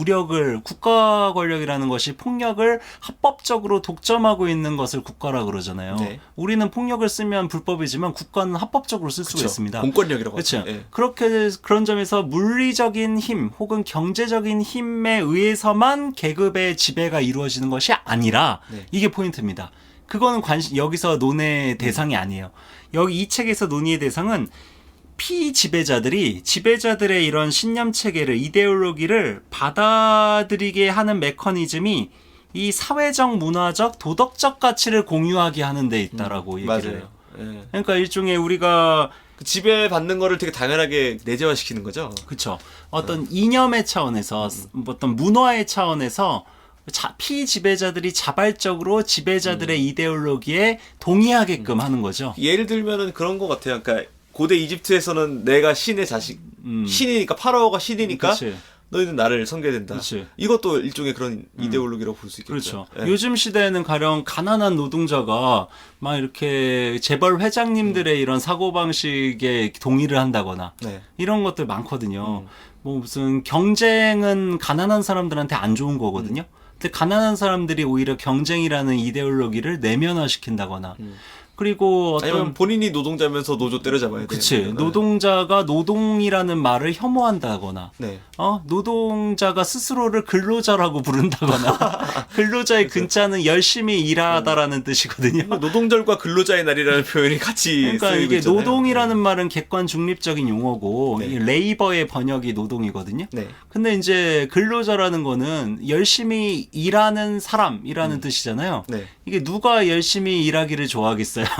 국가 권력이라는 것이 폭력을 합법적으로 독점하고 있는 것을 국가라 그러잖아요. 네. 우리는 폭력을 쓰면 불법이지만 국가는 합법적으로 쓸 수가 그쵸. 있습니다. 공권력이라고 그렇죠. 하죠. 예. 그런 점에서 물리적인 힘 혹은 경제적인 힘에 의해서만 계급의 지배가 이루어지는 것이 아니라 네. 이게 포인트입니다. 그거는 여기서 논의 대상이 아니에요. 여기 이 책에서 논의의 대상은 피지배자들이 지배자들의 이런 신념 체계를 이데올로기를 받아들이게 하는 메커니즘이 이 사회적, 문화적, 도덕적 가치를 공유하게 하는 데 있다라고 얘기를 맞아요. 해요. 예. 그러니까 일종의 우리가 그 지배받는 거를 되게 당연하게 내재화시키는 거죠. 그쵸. 어떤 이념의 차원에서 어떤 문화의 차원에서 피지배자들이 자발적으로 지배자들의 이데올로기에 동의하게끔 하는 거죠. 예를 들면은 그런 것 같아요. 그러니까 고대 이집트에서는 내가 신의 자식, 신이니까 파라오가 신이니까 그치. 너희는 나를 섬겨야 된다. 그치. 이것도 일종의 그런 이데올로기라고 볼 수 있겠죠. 그렇죠. 예. 요즘 시대에는 가령 가난한 노동자가 막 이렇게 재벌 회장님들의 이런 사고방식에 동의를 한다거나 네. 이런 것들 많거든요. 뭐 무슨 경쟁은 가난한 사람들한테 안 좋은 거거든요. 근데 가난한 사람들이 오히려 경쟁이라는 이데올로기를 내면화시킨다거나 그리고 어떤 아니면 본인이 노동자면서 노조 때려잡아야 돼. 그치. 노동자가 노동이라는 말을 혐오한다거나, 네. 노동자가 스스로를 근로자라고 부른다거나, 근로자의 근자는 열심히 일하다라는 뜻이거든요. 노동절과 근로자의 날이라는 표현이 같이 그러니까 쓰이고 이게 있잖아요. 노동이라는 말은 객관 중립적인 용어고, 네. 이 레이버의 번역이 노동이거든요. 네. 근데 이제 근로자라는 거는 열심히 일하는 사람이라는 뜻이잖아요. 네. 이게 누가 열심히 일하기를 좋아하겠어요?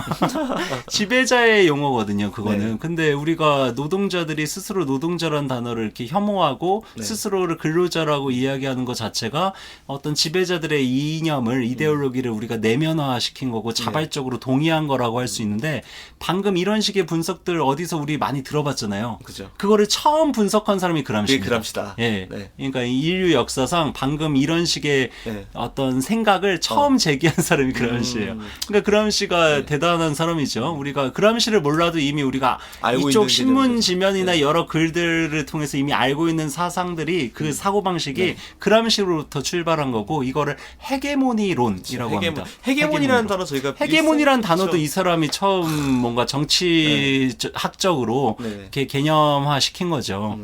지배자의 용어거든요, 그거는. 네. 근데 우리가 노동자들이 스스로 노동자라는 단어를 이렇게 혐오하고 네. 스스로를 근로자라고 이야기하는 것 자체가 어떤 지배자들의 이념을, 이데올로기를 우리가 내면화시킨 거고 자발적으로 동의한 거라고 할 수 있는데 방금 이런 식의 분석들 어디서 우리 많이 들어봤잖아요. 그죠. 그거를 처음 분석한 사람이 그게 그람시입니다. 그람시다. 예. 네. 그러니까 이 인류 역사상 방금 이런 식의 네. 어떤 생각을 처음 제기한 사람이 그람시예요. 그러니까 그람시가 대단한 사람이죠. 우리가 그람시를 몰라도 이미 우리가 알고 이쪽 있는 게 신문 되는 거죠. 지면이나 여러 글들을 통해서 이미 알고 있는 사상들이 그 사고 방식이 그람시로부터 출발한 거고 이거를 헤게모니론이라고 합니다. 헤게몬이라는 단어 저희가 헤게몬이라는 비슷하죠. 단어도 이 사람이 처음 뭔가 정치학적으로 네. 이렇게 개념화 시킨 거죠.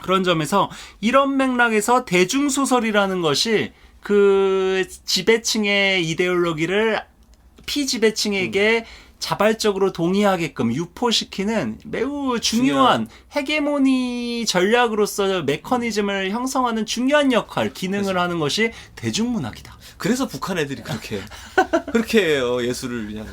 그런 점에서 이런 맥락에서 대중소설이라는 것이 그 지배층의 이데올로기를 피지배층에게 자발적으로 동의하게끔 유포시키는 매우 중요한 헤게모니 전략으로서 메커니즘을 형성하는 중요한 역할, 기능을 하는 것이 대중문학이다. 그래서 북한 애들이 그렇게 예술을 그냥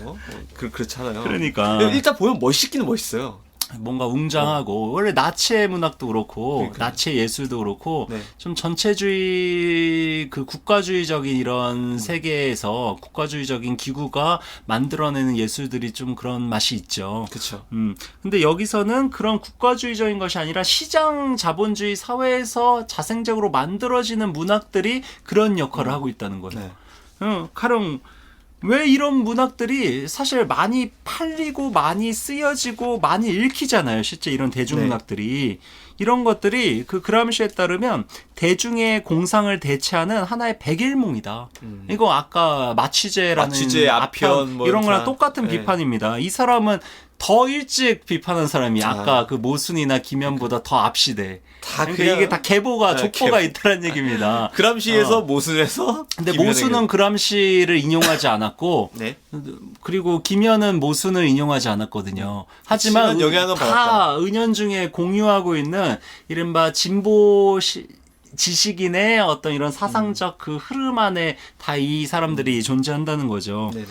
그렇잖아요. 그러니까. 일단 보면 멋있기는 멋있어요. 뭔가 웅장하고 원래 나치의 문학도 그렇고 그러니까요. 나치의 예술도 그렇고 네. 좀 전체주의 그 국가주의적인 이런 세계에서 국가주의적인 기구가 만들어내는 예술들이 좀 그런 맛이 있죠. 그렇죠. 근데 여기서는 그런 국가주의적인 것이 아니라 시장 자본주의 사회에서 자생적으로 만들어지는 문학들이 그런 역할을 하고 있다는 거예요. 네. 가령 왜 이런 문학들이 사실 많이 팔리고 많이 쓰여지고 많이 읽히잖아요. 실제 이런 대중문학들이. 이런 것들이 그 그람시에 따르면 대중의 공상을 대체하는 하나의 백일몽이다. 이거 아까 마취제라는 마취제, 아편, 뭐 이런 거랑 다. 똑같은 네. 비판입니다. 이 사람은 더 일찍 비판한 사람이 아까 그 모순이나 김연보다 더 앞시대. 다 그러니까 그냥- 이게 다 계보가 네, 족보가 계보. 있다는 얘기입니다. 그람시에서 모순에서 근데 김연에게- 모순은 그람시를 인용하지 않았고 네. 그리고 김연은 모순을 인용하지 않았거든요. 하지만 하지만 영향은 다 받았다. 은연중에 공유하고 있는 이른바 진보 지식인의 어떤 이런 사상적 그 흐름 안에 다 이 사람들이 존재한다는 거죠. 네네.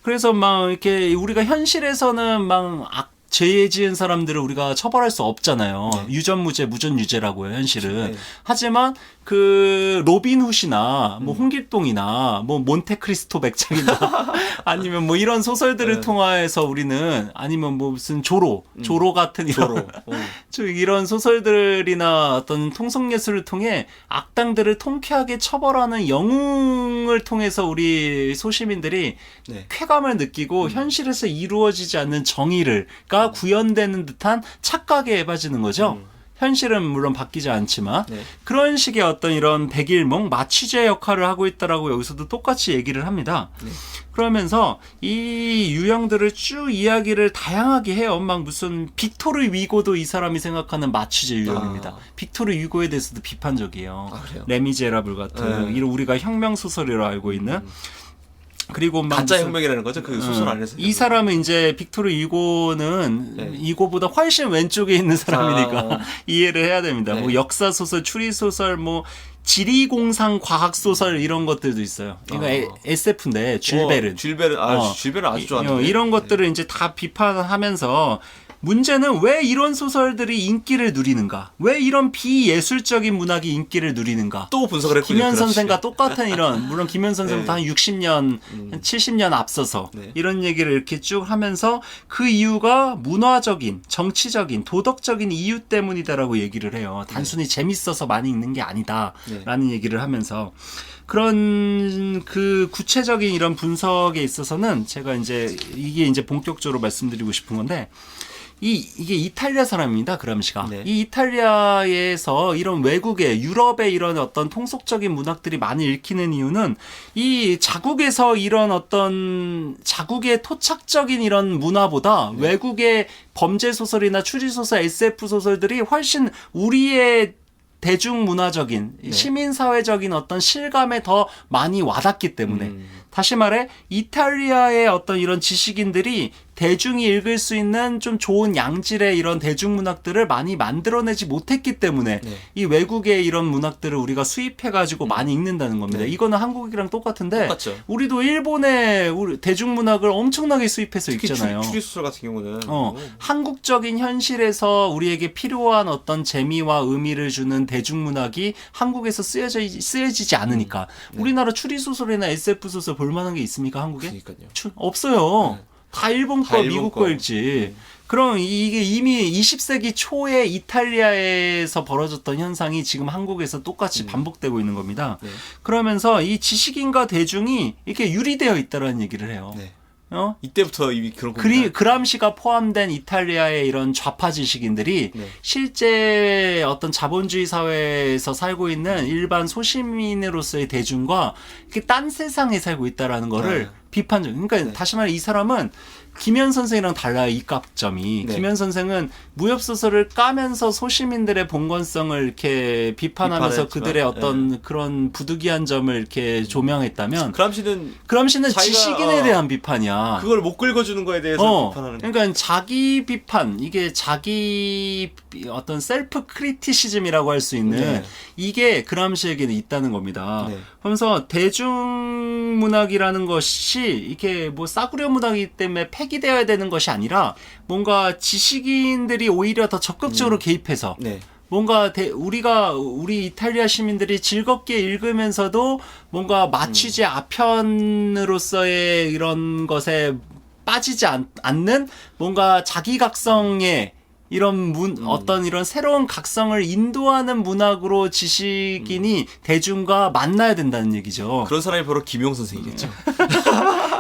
그래서 막 이렇게 우리가 현실에서는 막 죄 지은 사람들을 우리가 처벌할 수 없잖아요. 네. 유전무죄, 무전유죄라고요, 현실은. 네. 하지만 그 로빈훗이나 뭐 홍길동이나 뭐 몬테크리스토 백작이나 아니면 뭐 이런 소설들을 네. 통해서 우리는 아니면 뭐 무슨 조로 같은 이런 이런 소설들이나 어떤 통성예술을 통해 악당들을 통쾌하게 처벌하는 영웅을 통해서 우리 소시민들이 네. 쾌감을 느끼고 현실에서 이루어지지 않는 정의가 구현되는 듯한 착각에 빠지는 거죠. 현실은 물론 바뀌지 않지만 네. 그런 식의 어떤 이런 백일몽 마취제 역할을 하고 있다라고 여기서도 똑같이 얘기를 합니다. 네. 그러면서 이 유형들을 쭉 이야기를 다양하게 해요. 막 무슨 빅토르 위고도 이 사람이 생각하는 마취제 유형입니다. 빅토르 위고에 대해서도 비판적이에요. 아, 그래요? 레미제라블 같은 네. 이런 우리가 혁명 소설이라고 알고 있는 그리고 막 가짜 무슨- 혁명이라는 거죠. 그 소설 안에서. 이 사람은 이제 빅토르 유고는 네. 이고보다 훨씬 왼쪽에 있는 사람이니까 아. 이해를 해야 됩니다. 네. 뭐 역사 소설, 추리 소설, 뭐 지리공상 과학 소설 이런 것들도 있어요. 그러니까 SF인데 줄베른. 줄베른 줄베른 아주 좋아하는데. 이런 것들을 이제 다 비판하면서 문제는 왜 이런 소설들이 인기를 누리는가? 왜 이런 비예술적인 문학이 인기를 누리는가? 또 분석을 했군요. 김현 그렇지. 선생과 똑같은 이런 물론 김현 선생부터 네. 한 60년, 한 70년 앞서서 네. 이런 얘기를 이렇게 쭉 하면서 그 이유가 문화적인, 정치적인, 도덕적인 이유 때문이다라고 얘기를 해요. 단순히 재밌어서 많이 읽는 게 아니다라는 얘기를 하면서 그런 그 구체적인 이런 분석에 있어서는 제가 이제 이게 이제 본격적으로 말씀드리고 싶은 건데 이게 이탈리아 사람입니다, 그람시가. 네. 이 이탈리아에서 이런 외국의 유럽의 이런 어떤 통속적인 문학들이 많이 읽히는 이유는 이 자국에서 이런 어떤 자국의 토착적인 이런 문화보다 외국의 범죄 소설이나 추리 소설, SF 소설들이 훨씬 우리의 대중문화적인 시민사회적인 어떤 실감에 더 많이 와닿기 때문에 다시 말해 이탈리아의 어떤 이런 지식인들이 대중이 읽을 수 있는 좀 좋은 양질의 이런 대중문학들을 많이 만들어내지 못했기 때문에 이 외국의 이런 문학들을 우리가 수입해가지고 많이 읽는다는 겁니다. 이거는 한국이랑 똑같은데 똑같죠. 우리도 일본의 대중문학을 엄청나게 수입해서 특히 읽잖아요. 추리소설 같은 경우는 한국적인 현실에서 우리에게 필요한 어떤 재미와 의미를 주는 대중문학이 한국에서 쓰여지지 않으니까 우리나라 추리소설이나 SF소설 볼만한 게 있습니까 한국에? 그러니까요. 없어요. 다 일본 다 거, 일본 미국 거. 거 읽지. 그럼 이게 이미 20세기 초에 이탈리아에서 벌어졌던 현상이 지금 한국에서 똑같이 반복되고 있는 겁니다. 네. 그러면서 이 지식인과 대중이 이렇게 유리되어 있다라는 얘기를 해요. 네. 이때부터 이미 그런 겁니다. 그람시가 포함된 이탈리아의 이런 좌파 지식인들이 네. 실제 어떤 자본주의 사회에서 살고 있는 일반 소시민으로서의 대중과 이렇게 딴 세상에 살고 있다라는 거를 비판적. 그러니까 다시 말해 이 사람은 김현 선생이랑 달라요. 입각점이. 네. 김현 선생은 무협 소설을 까면서 소시민들의 봉건성을 이렇게 비판하면서 비판했지만, 그들의 어떤 그런 부득이한 점을 이렇게 조명했다면 그람시는 그람시는 자기가, 지식인에 대한 비판이야. 그걸 못 긁어주는 거에 대해서 비판하는. 그러니까 자기 비판, 이게 자기 어떤 셀프 크리티시즘이라고 할 수 있는 이게 그람시에게는 있다는 겁니다. 네. 그러면서 대중문학이라는 것이 이게 뭐 싸구려 문학이기 때문에 폐기되어야 되는 것이 아니라 뭔가 지식인들이 오히려 더 적극적으로 개입해서 네. 뭔가 우리 이탈리아 시민들이 즐겁게 읽으면서도 뭔가 마취제 아편으로서의 이런 것에 빠지지 않는 뭔가 자기각성의 이런 어떤 이런 새로운 각성을 인도하는 문학으로 지식인이 대중과 만나야 된다는 얘기죠. 그런 사람이 바로 김용 선생이겠죠.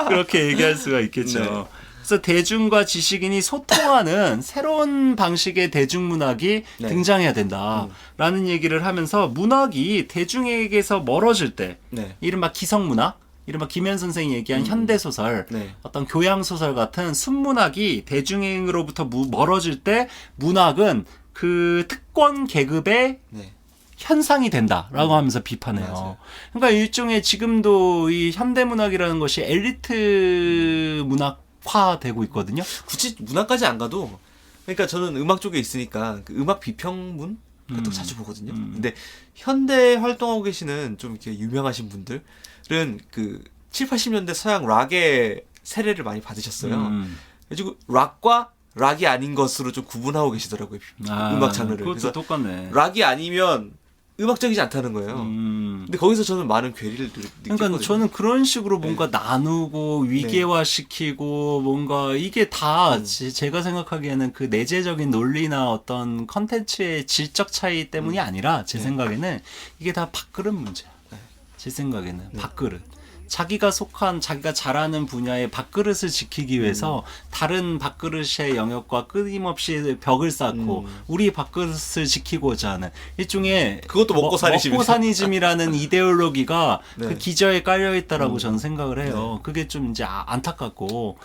그렇게 얘기할 수가 있겠죠. 네. 그래서 대중과 지식인이 소통하는 새로운 방식의 대중문학이 등장해야 된다라는 얘기를 하면서 문학이 대중에게서 멀어질 때 이른바 기성문학, 이른바 김현 선생이 얘기한 현대소설, 어떤 교양소설 같은 순문학이 대중으로부터 멀어질 때 문학은 그 특권 계급의 현상이 된다라고 하면서 비판해요. 맞아요. 그러니까 일종의 지금도 이 현대문학이라는 것이 엘리트 문학화되고 있거든요. 굳이 문학까지 안 가도, 그러니까 저는 음악 쪽에 있으니까 그 음악 비평문 같은 거 자주 보거든요. 근데 현대 활동하고 계시는 좀 이렇게 유명하신 분들은 그 7, 80년대 서양 락의 세례를 많이 받으셨어요. 그래가지고 락과 락이 아닌 것으로 좀 구분하고 계시더라고요. 음악 장르를. 그것도 그래서 똑같네. 락이 아니면 음악적이지 않다는 거예요. 근데 거기서 저는 많은 괴리를 느꼈거든요. 그러니까 저는 그런 식으로 뭔가 나누고 위계화시키고 뭔가 이게 다 제가 생각하기에는 그 내재적인 논리나 어떤 컨텐츠의 질적 차이 때문이 아니라 제 생각에는 이게 다 밥그릇 문제야. 제 생각에는 밥그릇. 자기가 잘하는 분야의 밥그릇을 지키기 위해서 다른 밥그릇의 영역과 끊임없이 벽을 쌓고 우리 밥그릇을 지키고자 하는 일종의 그것도 먹고사니즘이라는 이데올로기가 그 기저에 깔려 있다라고 저는 생각을 해요. 그게 좀 이제 안타깝고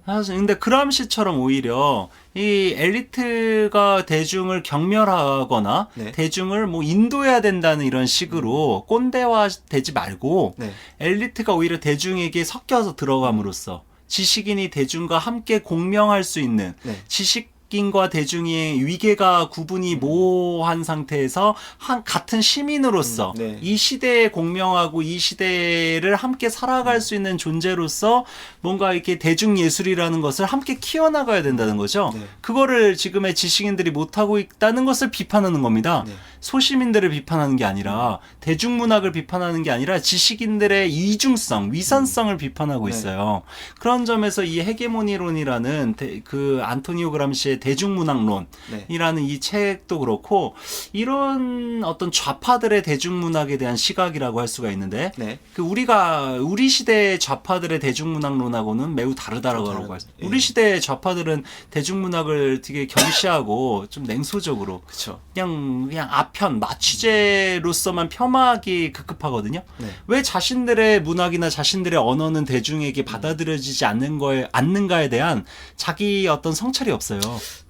사실 근데 그람시처럼 오히려 이 엘리트가 대중을 경멸하거나 네. 대중을 뭐 인도해야 된다는 이런 식으로 꼰대화 되지 말고 네. 엘리트가 오히려 대중에게 섞여서 들어감으로써 지식인이 대중과 함께 공명할 수 있는 네. 지식인과 대중의 위계가 구분이 모호한 상태에서 같은 시민으로서 네. 이 시대에 공명하고 이 시대를 함께 살아갈 수 있는 존재로서 뭔가 이렇게 대중 예술이라는 것을 함께 키워나가야 된다는 거죠. 네. 그거를 지금의 지식인들이 못하고 있다는 것을 비판하는 겁니다. 네. 소시민들을 비판하는 게 아니라 대중문학을 비판하는 게 아니라 지식인들의 이중성, 위선성을 비판하고 네. 있어요. 그런 점에서 이 헤게모니론이라는 그 안토니오 그람시의 대중문학론이라는 네. 이 책도 그렇고 이런 어떤 좌파들의 대중문학에 대한 시각이라고 할 수가 있는데 네. 그 우리 시대의 좌파들의 대중문학론하고는 매우 다르다라고 좀 하고 다른, 있어요. 예. 우리 시대의 좌파들은 대중문학을 되게 경시하고 좀 냉소적으로 그쵸. 그냥 아편, 마취제로서만 폄하하기 급급하거든요. 네. 왜 자신들의 문학이나 자신들의 언어는 대중에게 받아들여지지 않는가에 대한 자기 어떤 성찰이 없어요.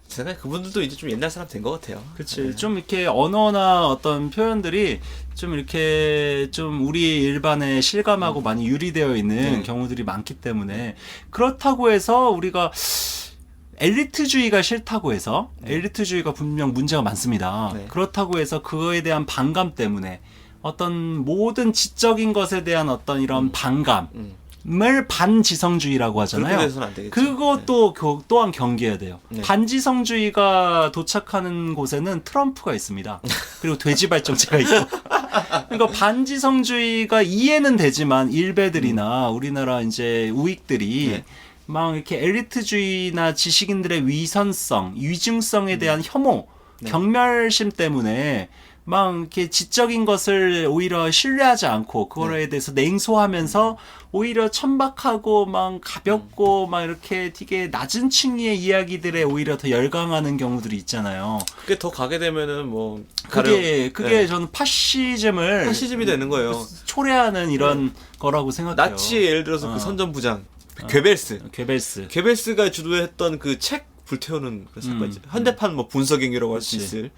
제 생각에 그분들도 이제 좀 옛날 사람 된 것 같아요. 그치. 네. 좀 이렇게 언어나 어떤 표현들이 좀 이렇게 좀 우리 일반에 실감하고 많이 유리되어 있는 네. 경우들이 많기 때문에 그렇다고 해서 우리가 엘리트주의가 싫다고 해서 엘리트주의가 분명 문제가 많습니다. 네. 그렇다고 해서 그거에 대한 반감 때문에 어떤 모든 지적인 것에 대한 어떤 이런 반감 을 반지성주의라고 하잖아요. 그렇게 돼서는 안 되겠죠. 그것도 또한 경계해야 돼요. 네. 반지성주의가 도착하는 곳에는 트럼프가 있습니다. 그리고 돼지발정제가 있고. 그러니까 반지성주의가 이해는 되지만 일베들이나 우리나라 이제 우익들이 네. 막 이렇게 엘리트주의나 지식인들의 위선성, 위중성에 대한 혐오, 네. 경멸심 때문에 막 이렇게 지적인 것을 오히려 신뢰하지 않고 그거에 대해서 냉소하면서 오히려 천박하고 막 가볍고 막 이렇게 되게 낮은 층의 이야기들에 오히려 더 열광하는 경우들이 있잖아요. 그게 더 가게 되면은 뭐 그게 네. 저는 파시즘을 파시즘이 되는 거예요. 초래하는 이런 거라고 생각해요. 나치 예를 들어서 그 선전부장 어. 괴벨스. 괴벨스. 가 주도했던 그 책 불태우는 그 사건 있죠. 현대판 뭐 분석행위라고 할 수 그치. 있을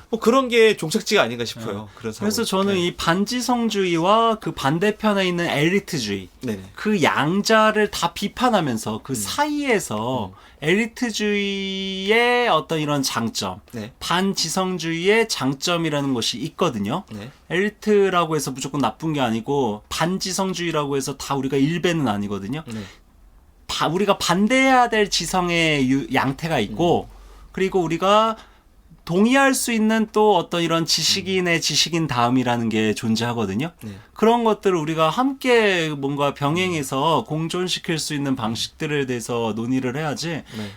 뭐 그런 게 종착지가 아닌가 싶어요. 그런 그래서 상황. 저는 이 반지성주의와 그 반대편에 있는 엘리트주의 네네. 그 양자를 다 비판하면서 그 사이에서 엘리트주의의 어떤 이런 장점, 네. 반지성주의의 장점이라는 것이 있거든요. 네. 엘리트라고 해서 무조건 나쁜 게 아니고 반지성주의라고 해서 다 우리가 일배는 아니거든요. 네. 우리가 반대해야 될 지성의 양태가 있고 그리고 우리가 동의할 수 있는 또 어떤 이런 지식인의 지식인 다음이라는 게 존재하거든요. 네. 그런 것들을 우리가 함께 뭔가 병행해서 공존시킬 수 있는 방식들에 대해서 논의를 해야지 네.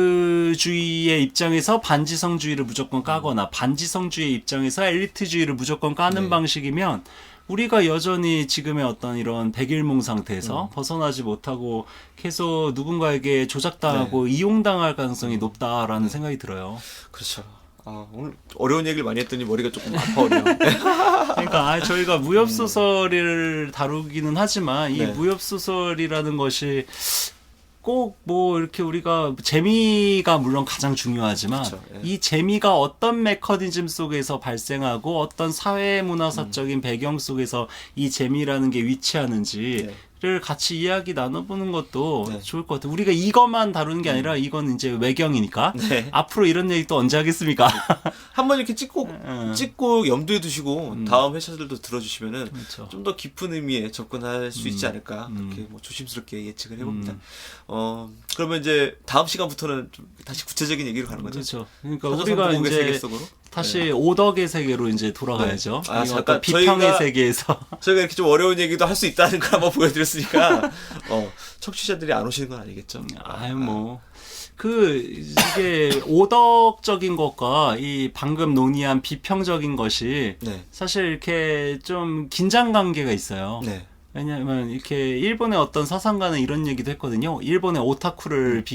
엘리트주의의 입장에서 반지성주의를 무조건 까거나 반지성주의의 입장에서 엘리트주의를 무조건 까는 네. 방식이면 우리가 여전히 지금의 어떤 이런 백일몽 상태에서 벗어나지 못하고 계속 누군가에게 조작당하고 이용당할 가능성이 높다라는 생각이 들어요. 그렇죠. 아, 오늘 어려운 얘기를 많이 했더니 머리가 조금 아파오네요. 그러니까 저희가 무협소설을 다루기는 하지만 이 네. 무협소설이라는 것이 꼭 뭐 이렇게 우리가 재미가 물론 가장 중요하지만 그쵸, 예. 이 재미가 어떤 메커니즘 속에서 발생하고 어떤 사회 문화사적인 배경 속에서 이 재미라는 게 위치하는지를 같이 이야기 나눠보는 것도 네. 좋을 것 같아요. 우리가 이것만 다루는 게 아니라 이건 이제 외경이니까 네. 앞으로 이런 얘기 또 언제 하겠습니까? 한번 이렇게 찍고 염두에 두시고 다음 회차들도 들어주시면은 그렇죠. 좀 더 깊은 의미에 접근할 수 있지 않을까 그렇게 뭐 조심스럽게 예측을 해봅니다. 그러면 이제 다음 시간부터는 좀 다시 구체적인 얘기로 가는 거죠. 그렇죠. 그러니까 사조 우리가 선동국의 세계 이제 속으로. 다시 오덕의 세계로 이제 돌아가야죠. 네. 아, 이 잠깐 어떤 비평의 저희가- 세계에서. 저희가 이렇게 좀 어려운 얘기도 할 수 있다는 걸 한번 보여드렸으니까 청취자들이 안 오시는 건 아니겠죠? 아유 뭐. 이게 오덕적인 것과 이 방금 논의한 비평적인 것이 네. 사실 이렇게 좀 긴장 관계가 있어요. 네. 왜냐하면 이렇게 일본의 어떤 사상가는 이런 얘기도 했거든요. 일본의 오타쿠를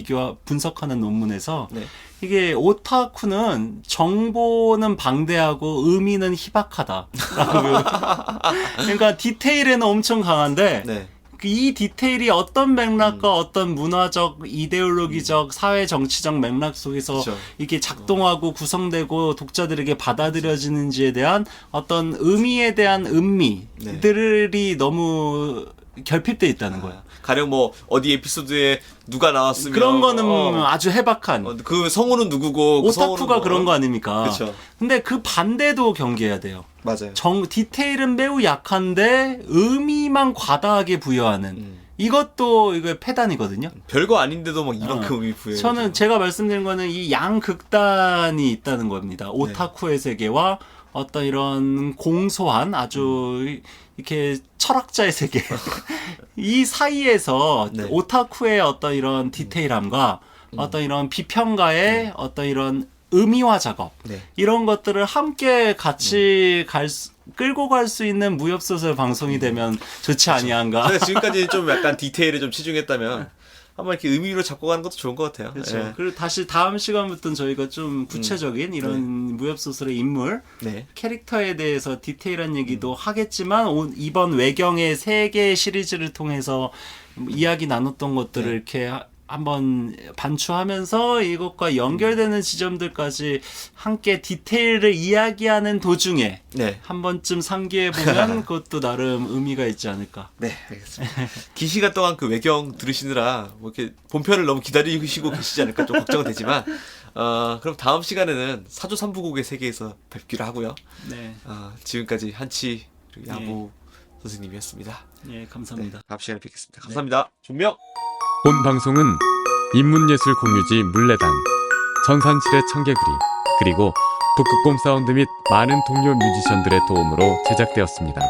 분석하는 논문에서 네. 이게 오타쿠는 정보는 방대하고 의미는 희박하다. 그러니까 디테일에는 엄청 강한데 네. 이 디테일이 어떤 맥락과 어떤 문화적, 이데올로기적, 사회 정치적 맥락 속에서 그쵸. 이게 작동하고 구성되고 독자들에게 받아들여지는지에 대한 어떤 의미에 대한 음미들이 너무 결핍돼 있다는 거야. 가령 뭐 어디 에피소드에 누가 나왔으면 그런 거는 아주 해박한. 그 성우는 누구고 그 성우는 오타쿠가 뭐, 그런 거 아닙니까? 그쵸. 근데 그 반대도 경계해야 돼요. 맞아요. 디테일은 매우 약한데 의미만 과다하게 부여하는 이것도 이거 패단이거든요. 별거 아닌데도 막 이만큼 의미 부여해. 저는 제가 말씀드린 거는 이 양극단이 있다는 겁니다. 오타쿠의 세계와 어떤 이런 공소한 아주 이렇게 철학자의 세계 이 사이에서 네. 오타쿠의 어떤 이런 디테일함과 어떤 이런 비평가의 어떤 이런 의미화 작업 네. 이런 것들을 함께 같이 끌고 갈 수 있는 무협소설 방송이 되면 좋지 아니한가. 제가 지금까지 좀 약간 디테일에 좀 치중했다면 한번 이렇게 의미로 잡고 가는 것도 좋은 것 같아요. 그렇죠. 예. 그리고 다시 다음 시간부터는 저희가 좀 구체적인 이런 무협소설의 인물, 네. 캐릭터에 대해서 디테일한 얘기도 하겠지만 이번 외경의 3개의 시리즈를 통해서 이야기 나눴던 것들을 이렇게 한번 반추하면서 이것과 연결되는 지점들까지 함께 디테일을 이야기하는 도중에 네. 한 번쯤 상기해보면 그것도 나름 의미가 있지 않을까. 네, 알겠습니다. 긴 시간 동안 그 외경 들으시느라 뭐 이렇게 본편을 너무 기다리시고 계시지 않을까 좀 걱정은 되지만 그럼 다음 시간에는 사조 3부곡의 세계에서 뵙기로 하고요. 네. 지금까지 한치 그리고 야무 선생님이었습니다. 네, 감사합니다. 다음 시간에 뵙겠습니다. 감사합니다. 존명! 본 방송은 인문예술 공유지 물레단, 전산실의 청개구리, 그리고 북극곰 사운드 및 많은 동료 뮤지션들의 도움으로 제작되었습니다.